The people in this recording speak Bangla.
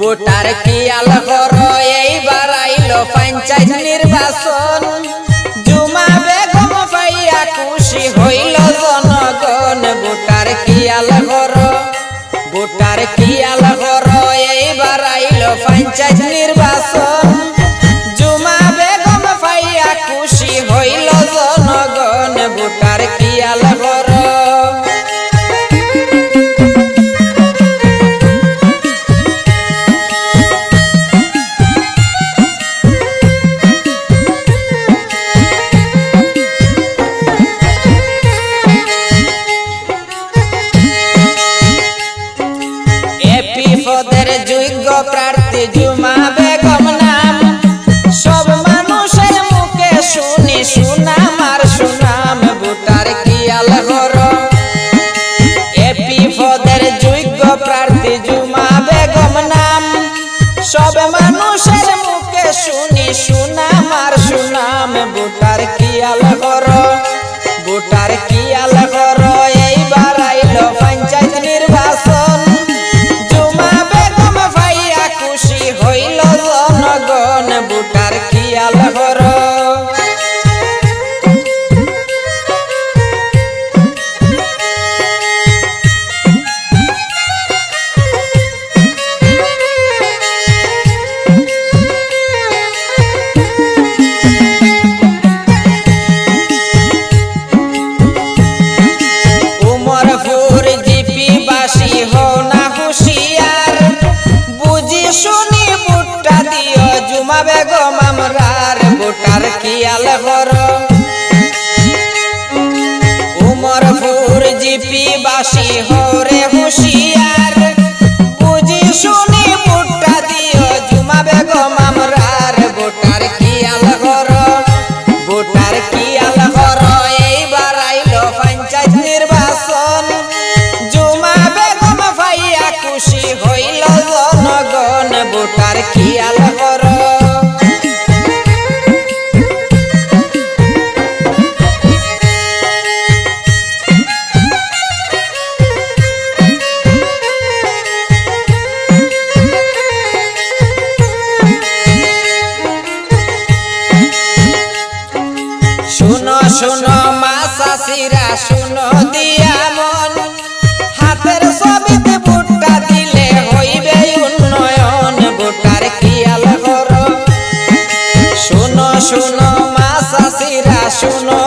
ভোটার খেয়াল করো এইবার আইলো পঞ্চায়েত নির্বাচন। জুমা বেগম পাইয়া খুশি হইল জনগণ। ভোটার খেয়াল করো, ভোটার খেয়াল করো এইবার আইলো পঞ্চায়েত নির্বাচন। জুমা বেগম পাইয়া খুশি হইল জনগণ। ভোটার খেয়াল করো। পদের যোগ্য প্রার্থী জুমা বেগম নাম। সব মানুষের মুখে শুনি সুনাম আর সুনাম। ভোটার খেয়াল করো এপি পদের যোগ্য প্রার্থী জুমা বেগম নাম। সব মানুষের মুখে শুনি সুনাম আর সুনাম। ভোটার খেয়াল করো, ভোটার খেয়াল করো এইবার আইলো পঞ্চায়েত নির্বাচন। হইল জনগণ। ভোটার খেয়াল করো। উমরপুর জিপি বাসী হও না হুশিয়ার। বুঝি শুনি ভোটটা দিও জুমা বেগম আমরার। ভোটার খেয়াল করো। উমরপুর জিপি বাসী হও রে হুশিয়ার। বুঝি শুনি ভোটটা দিও জুমা বেগম আমরার। ভোটার খেয়াল করো, ভোটার খেয়াল করো এইবার আইলো পঞ্চায়েত নির্বাচন। জুমা বেগম পাইয়া খুশি হইল জনগণ। ভোটার খেয়াল করো। শুনো শুনো মা চাষিরা শুনো দিয়া মন। হাতের ছবিতে ভোটটা দিলে হইবে উন্নয়ন। ভোটার খেয়াল করো। শুনো শুনো মা চাষিরা শুনো